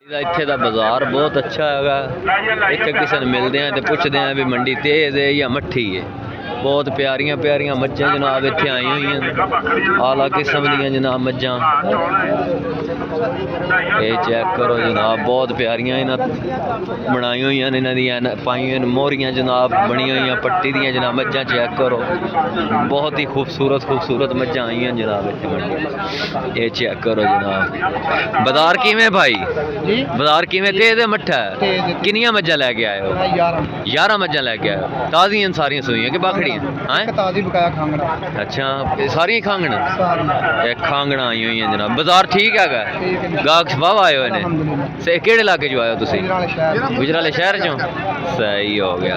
ਇੱਥੇ ਦਾ ਬਾਜ਼ਾਰ ਬਹੁਤ ਅੱਛਾ ਹੈਗਾ। ਇੱਥੇ ਕਿਸੇ ਨੂੰ ਮਿਲਦੇ ਆ ਤੇ ਪੁੱਛਦੇ ਆ ਵੀ ਮੰਡੀ ਤੇਜ਼ ਹੈ ਜਾਂ ਮੱਠੀ ਹੈ। ਬਹੁਤ ਪਿਆਰੀਆਂ ਪਿਆਰੀਆਂ ਮੱਝਾਂ ਜਨਾਬ ਇੱਥੇ ਆਈਆਂ ਹੋਈਆਂ, ਆਲਾ ਕਿਸਮ ਦੀਆਂ ਜਨਾਬ ਮੱਝਾਂ। ਇਹ ਚੈੱਕ ਕਰੋ ਜਨਾਬ, ਬਹੁਤ ਪਿਆਰੀਆਂ ਇਹਨਾਂ ਬਣਾਈ ਹੋਈਆਂ ਨੇ, ਇਹਨਾਂ ਦੀਆਂ ਪਾਈਆਂ ਮੋਹਰੀਆਂ ਜਨਾਬ ਬਣੀਆਂ ਹੋਈਆਂ ਪੱਟੀ ਦੀਆਂ ਜਨਾਬ ਮੱਝਾਂ। ਚੈੱਕ ਕਰੋ, ਬਹੁਤ ਹੀ ਖੂਬਸੂਰਤ ਮੱਝਾਂ ਆਈਆਂ ਜਨਾਬ ਇੱਥੇ ਮੰਡੀ। ਇਹ ਚੈੱਕ ਕਰੋ ਜਨਾਬ। ਬਾਜ਼ਾਰ ਕਿਵੇਂ ਭਾਈ ਜੀ? ਬਾਜ਼ਾਰ ਕਿਵੇਂ ਤੇਜ਼ ਹੈ ਮੱਠਾ? ਕਿੰਨੀਆਂ ਮੱਝਾਂ ਲੈ ਕੇ ਆਏ ਹੋ? 11 ਮੱਝਾਂ ਲੈ ਕੇ ਆਏ ਹੋ। ਤਾਜ਼ੀਆਂ ਸਾਰੀਆਂ ਸੂਈਆਂ ਕਿ ਬਾਖੜੀਆਂ? अच्छा सारी खांगण खांगणा आई हुई जनाब। बाजार ठीक है गाहक वाह आए हुए ने। केड़े इलाके चो आए हो तुसीं? गुजराले शहर चो। सही हो गया।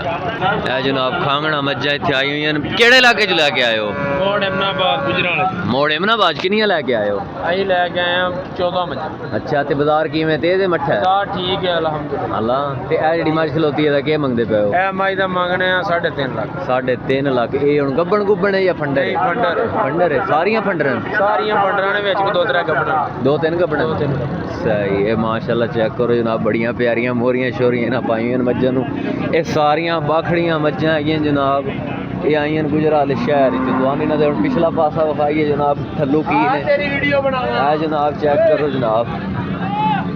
ए जनाब खांगणा मज्जां इत्थे आई हुई हैं। केड़े इलाके चो लैके आए हो? मोड़ एमनाबाद गुजराले। मोड़ एमनाबाद किन्नियां लैके आए हो? असीं लैके आए हां 14 मज्जां। अच्छा ते बाजार किवें तेज है मट्ठा? बाजार ठीक है अल्हम्दुलिल्लाह। अल्लाह ते ए जेहड़ी मੱਝ खलोती है क्या मंगदे पे हो? ए मੱਝ दा मंगने आ 3.5 लाख। 3.5 लाख। ये हुण गब्बण गुब्बण है या फंडर? फंडर है। सारियां फंडरां ने विच 2-3 गब्बणां। 2-3 गब्बणां। सही है माशाल्लाह। चेक करो जनाब, बड़ियां प्यारियां मोहरियां शोरियां इन्हां पाईयां मੱਝਾਂ ਨੂੰ। ये सारियां बाखड़ियां मੱਝਾं हैगियां जनाब। ये आई हैं गुजराले शहर च। तुहानूं इन्हां दे हुण पिछला पासा विखाइए जनाब, थल्लों की ने है जनाब। चेक करो जनाब,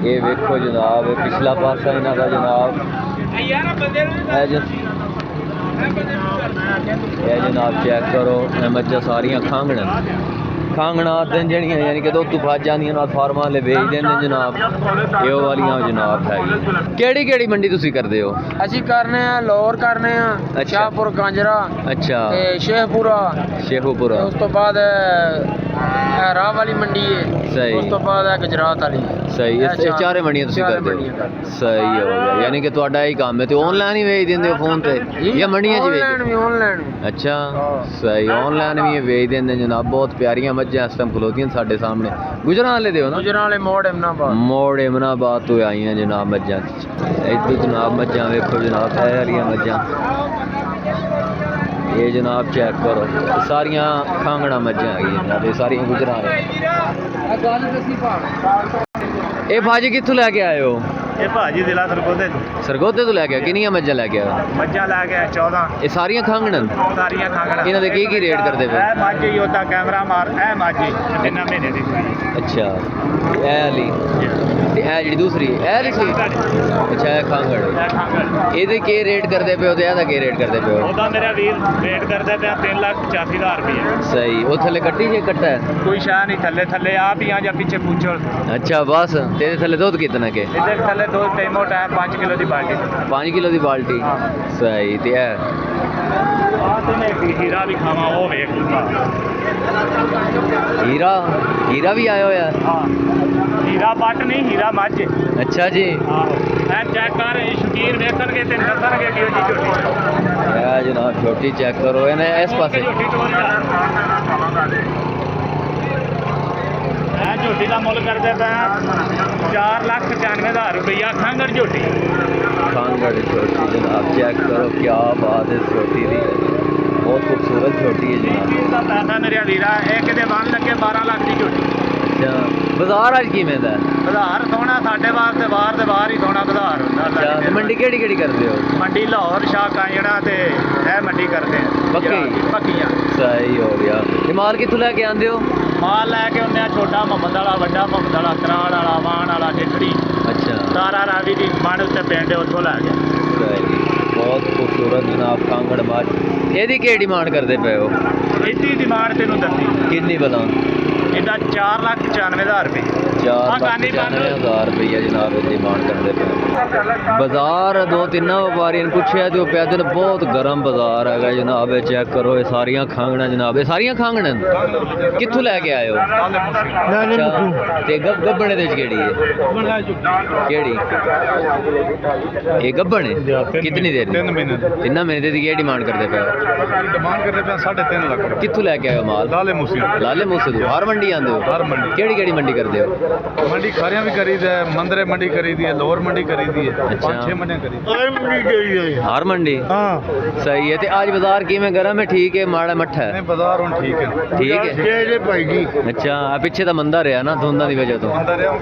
ये वेखो जनाब, पिछला पासा इन्हां दा जनाब है जनाब। चेक करो मੱਝਾਂ सारियां खांगणा दिन जड़ियां यानी कि दुध फज जांदियां फार्मां वाले बेच देंदे जनाब। ये वालियां जनाब है। केड़ी मंडी तुसीं करदे हो? असीं करने आ लाहौर करने आ, शाहपुर गांजरा। अच्छा ते शेखपुरा उस तो बाद राह वाली मंडी है। सही। उस तो बाद है गुजरात वाली। सही। ये चारे मंडियां तुसीं करदे हो? सही हो गया। यानी कि तुहाडा ही काम है। ते ऑनलाइन ही बेच देंदे हो फोन ते या मंडियां च बेच? ऑनलाइन। अच्छा सही, ऑनलाइन भी बेच देंदे जनाब। बहुत प्यारियां मੱਝਾਂ इस टाइम खलोतियां साढ़े सामने। गुजराले दे हो ना? गुजराले मोड़ एमनाबाद तो आई हैं जनाब मੱਝਾं। इधर जनाब मੱਝਾं वेखो जनाब, ऐ वालियां मੱਝां। ये जनाब चेक करो, सारियां खांगणा मੱਝਾਂ है जनाब। ये सारियां गुजराले। ये भाजी कित्थों लैके आए हो? ये भाजी जिला सरगोधे तो लैके आए। किन्नियां मੱਝਾਂ लैके आए? मੱਝਾਂ लैके आए 14। ये सारियां खांगणन? सारियां खांगणन। इन्हां दे की रेट करदे पे? ए मੱਝ ही ओदा कैमरा मार, ए मੱਝ किन्ना महीने दी होई? अच्छा ए वाली ते ए जेहड़ी दूसरी ए वाली सी? अच्छा ए खांगड़। ਇਹਦੇ ਕੀ ਰੇਟ ਕਰਦੇ ਪਏ ਹੋ ਤੇ ਇਹਦਾ ਕੀ ਰੇਟ ਕਰਦੇ ਪਏ ਹੋ? ਉਹਦਾ ਮੇਰਾ ਵੀਰ ਰੇਟ ਕਰਦਾ ਪਿਆ 3,85,000 ਰੁਪਏ। ਸਹੀ। ਉਹ ਥੱਲੇ ਕੱਟੀ ਜੇ ਕੱਟਾ ਹੈ? ਕੋਈ ਸ਼ਾਹ ਨਹੀਂ ਥੱਲੇ ਆਪ ਹੀ ਆ ਜਾਂ ਪਿੱਛੇ ਪੁੱਛੋ। ਅੱਛਾ ਬਸ। ਤੇ ਇਹਦੇ ਥੱਲੇ ਦੁੱਧ ਕਿੰਨਾ ਕੇ? ਇਹਦੇ ਥੱਲੇ ਦੁੱਧ ਟਾਈਮੋ ਟਾਈਮ 5 ਕਿਲੋ ਦੀ ਬਾਲਟੀ। 5 ਕਿਲੋ ਦੀ ਬਾਲਟੀ। ਸਹੀ। ਤੇ ਇਹ ਆ ਤੇ ਮੈਂ ਹੀਰਾ ਵੀ ਖਾਵਾਂ, ਉਹ ਵੇਖ ਲੂੰਗਾ। हीरा भी आया होया? हाँ हीरा पट नहीं, हीरा मੱਝ। अच्छा जी। चेक कर शकीर वेखणगे ते दसणगे कि ओदी झोटी जनाब। छोटी चेक करो इन्हें इस पासे। झोटी का मुल करते पे 4,95,000 रुपया खांगड़ झोटी। खांगड़ झोटी जनाब। चेक करो क्या बात है झोटी की, बहुत खूबसूरत झोटी है जनाब। पैसा मेरे वीरा एक दे बन लगे 12 लाख की झोटी। अच्छा बाजार अज किवें दा? बाजार सोहना साडे वास्ते बाहर ही सोहना बाजार हुंदा। अच्छा मंडी केड़ी करदे हो? मंडी लाहौर शाह कांजड़ा ते ए मंडी करदे हैं पक्कियां। सही हो गया। ये माल कित्थों लैके आंदे हो? माल लैके आउंदे आ छोटा मोहम्मद वाला, बड़ा मोहम्मद वाला, कराड़ वाला, वाण वाला, ढिठड़ी। अच्छा सारा रावी दी मन उत्ते पिंड उत्थों लै गया। सही। बहुत खूबसूरत जनाब खांगड़ मੱਝ। ਇਹਦੀ ਕੀ डिमांड करते पे हो? ਇਹਦੀ डिमांड ਤੈਨੂੰ ਦੱਸੀ ਕਿੰਨੀ ਬਤਾ? ਇਹਦਾ 4,95,000 रुपये। 4,95,000 रुपया जनाब डिमांड करते पे। बाजार 2-3 व्यापारी ने पूछा तो पैदे ने बहुत गर्म बाजार है जनाब। चेक करो ये सारियां खांगणा जनाब। ये सारियां खांगणन कित्थों लैके आए हो? ते गब्बण दे केड़ी है? केड़ी ये गब्बण है? कितनी देर? 3 महीने दी। क्या डिमांड करते पे? डिमांड करते पे 3.5 लाख। कित्थों लैके आए हो माल? लाले मूसे तो हर मंडी आंदे हो? हर मंडी। केड़ी मंडी करदे हो? मंडी खारियां भी करी दी है, मंदरे मंडी करी दी है, लोअर मंडी करी दी है। अच्छा 5-6 मंडियां करी। हर मंडी? हाँ सही है। ते आज बाजार किवें गरम है? ठीक है माड़ा मट्ठा है? नहीं बाजार हुण ठीक है। ठीक है भाई जी। अच्छा पिछे तो मंदा रहा ना धुंदा दी वजह तो? मंदा रहा।